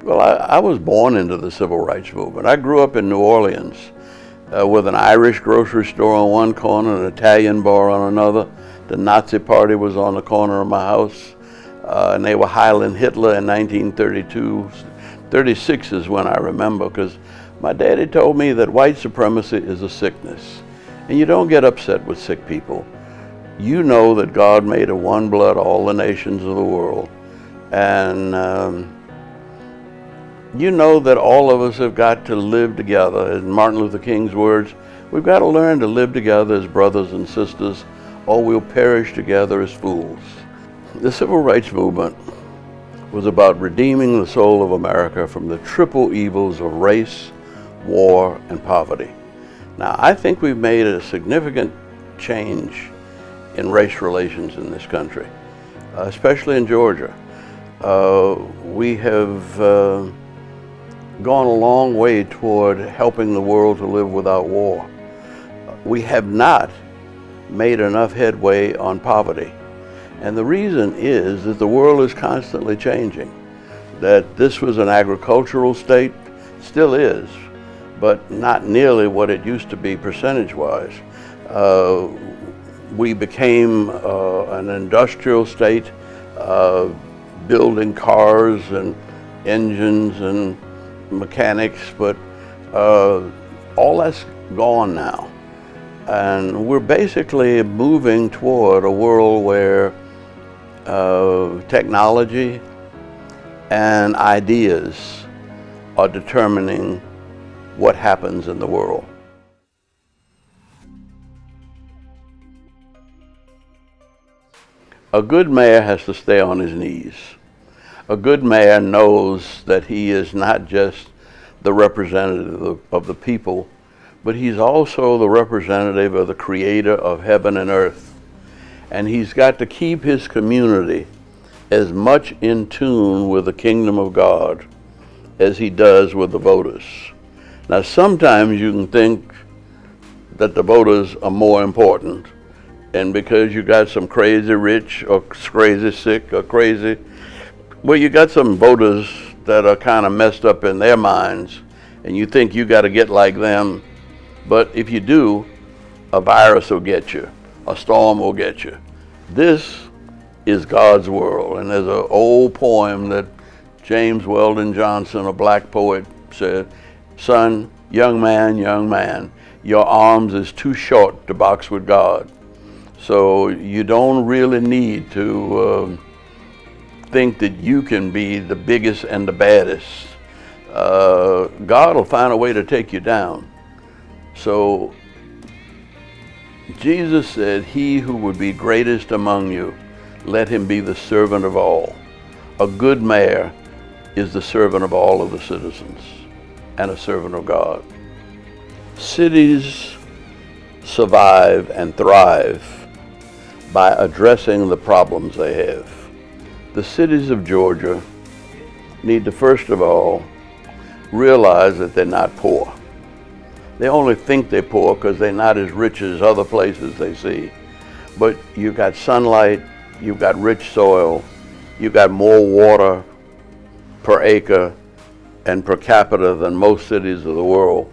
Well, I was born into the civil rights movement. I grew up in New Orleans with an Irish grocery store on one corner, an Italian bar on another. The Nazi Party was on the corner of my house, and they were Highland Hitler in 1932. 36 is when I remember, because my daddy told me that white supremacy is a sickness, and you don't get upset with sick people. You know that God made of one blood all the nations of the world, and you know that all of us have got to live together. In Martin Luther King's words, we've got to learn to live together as brothers and sisters, or we'll perish together as fools. The civil rights movement was about redeeming the soul of America from the triple evils of race, war, and poverty. Now, I think we've made a significant change in race relations in this country, especially in Georgia. We have gone a long way toward helping the world to live without war. We have not made enough headway on poverty. And the reason is that the world is constantly changing. That this was an agricultural state, still is, but not nearly what it used to be percentage-wise. We became an industrial state, building cars and engines and mechanics, but all that's gone now. And we're basically moving toward a world where technology and ideas are determining what happens in the world. A good mayor has to stay on his knees. A good mayor knows that he is not just the representative of the people, but he's also the representative of the Creator of heaven and earth. And he's got to keep his community as much in tune with the kingdom of God as he does with the voters. Now, sometimes you can think that the voters are more important, and because you got some crazy rich or crazy sick or crazy, well, you got some voters that are kind of messed up in their minds, and you think you got to get like them. But if you do, a virus will get you, a storm will get you. This is God's world. And there's an old poem that James Weldon Johnson, a black poet, said, "Son, young man, your arms is too short to box with God." So you don't really need to think that you can be the biggest and the baddest. God will find a way to take you down. So Jesus said, "He who would be greatest among you, let him be the servant of all." A good mayor is the servant of all of the citizens and a servant of God. Cities survive and thrive by addressing the problems they have. The cities of Georgia need to, first of all, realize that they're not poor. They only think they're poor because they're not as rich as other places they see. But you've got sunlight, you've got rich soil, you've got more water per acre and per capita than most cities of the world.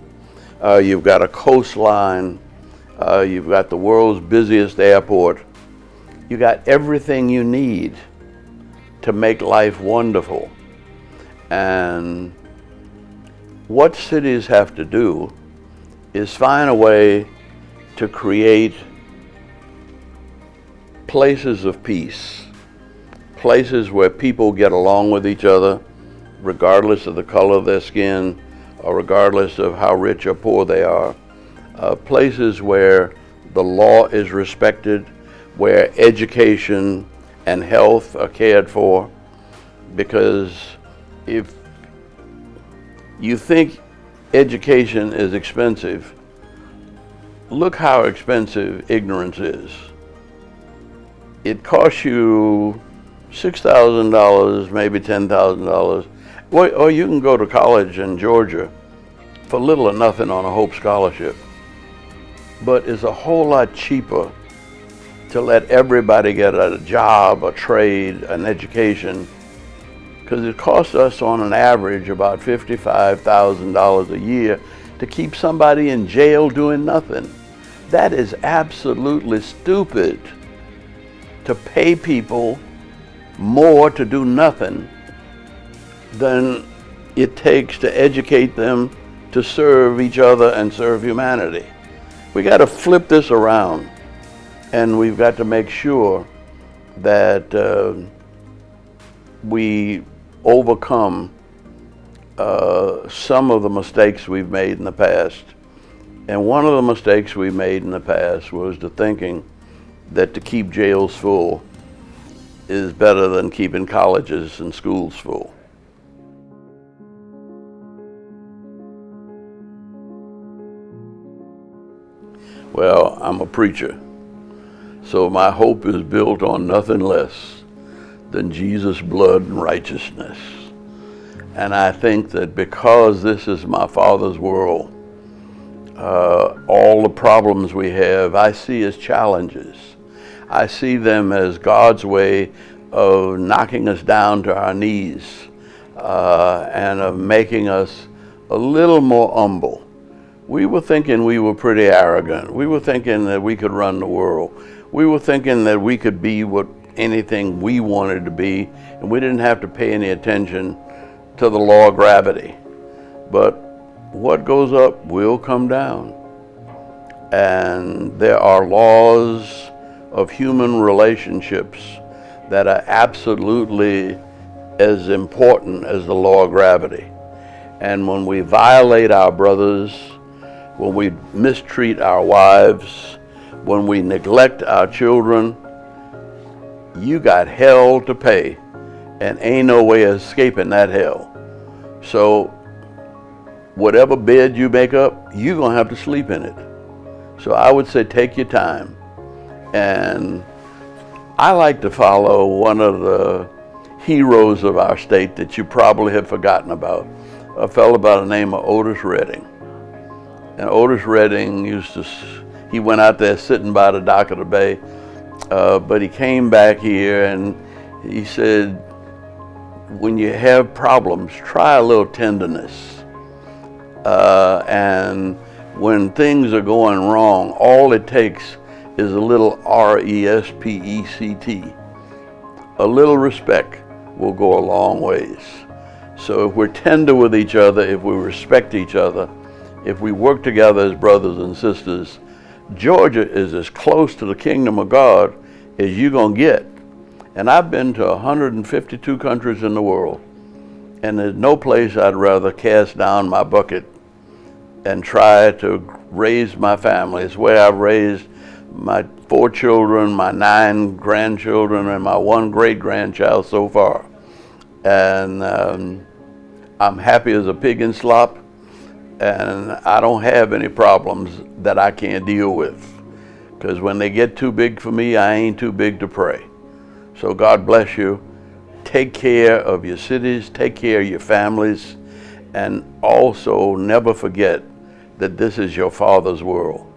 You've got a coastline, you've got the world's busiest airport. You got everything you need to make life wonderful. And what cities have to do is find a way to create places of peace, places where people get along with each other, regardless of the color of their skin, or regardless of how rich or poor they are. Places where the law is respected, where education and health are cared for. Because if you think education is expensive, look how expensive ignorance is. It costs you $6,000, maybe $10,000. Or you can go to college in Georgia for little or nothing on a Hope Scholarship. But it's a whole lot cheaper to let everybody get a job, a trade, an education, because it costs us on an average about $55,000 a year to keep somebody in jail doing nothing. That is absolutely stupid, to pay people more to do nothing than it takes to educate them to serve each other and serve humanity. We got to flip this around, and we've got to make sure that we overcome some of the mistakes we've made in the past. And one of the mistakes we made in the past was the thinking that to keep jails full is better than keeping colleges and schools full. Well, I'm a preacher, so my hope is built on nothing less than Jesus' blood and righteousness. And I think that because this is my Father's world, all the problems we have, I see as challenges. I see them as God's way of knocking us down to our knees and of making us a little more humble. We were thinking we were pretty arrogant. We were thinking that we could run the world. We were thinking that we could be anything we wanted to be, and we didn't have to pay any attention to the law of gravity. But what goes up will come down. And there are laws of human relationships that are absolutely as important as the law of gravity. And when we violate our brothers, when we mistreat our wives, when we neglect our children, you got hell to pay, and ain't no way of escaping that hell. So whatever bed you make up, you're gonna have to sleep in it. So I would say take your time. And I like to follow one of the heroes of our state that you probably have forgotten about, a fellow by the name of Otis Redding. And Otis Redding he went out there sitting by the dock of the bay, but he came back here and he said, when you have problems, try a little tenderness. And when things are going wrong, all it takes is a little respect. A little respect will go a long ways. So if we're tender with each other, if we respect each other, if we work together as brothers and sisters, Georgia is as close to the kingdom of God as you're gonna get. And I've been to 152 countries in the world, and there's no place I'd rather cast down my bucket and try to raise my family. It's where I've raised my 4 children, my 9 grandchildren, and my 1 great-grandchild so far. And I'm happy as a pig in slop, and I don't have any problems that I can't deal with. Because when they get too big for me, I ain't too big to pray. So God bless you. Take care of your cities, take care of your families, and also never forget that this is your Father's world.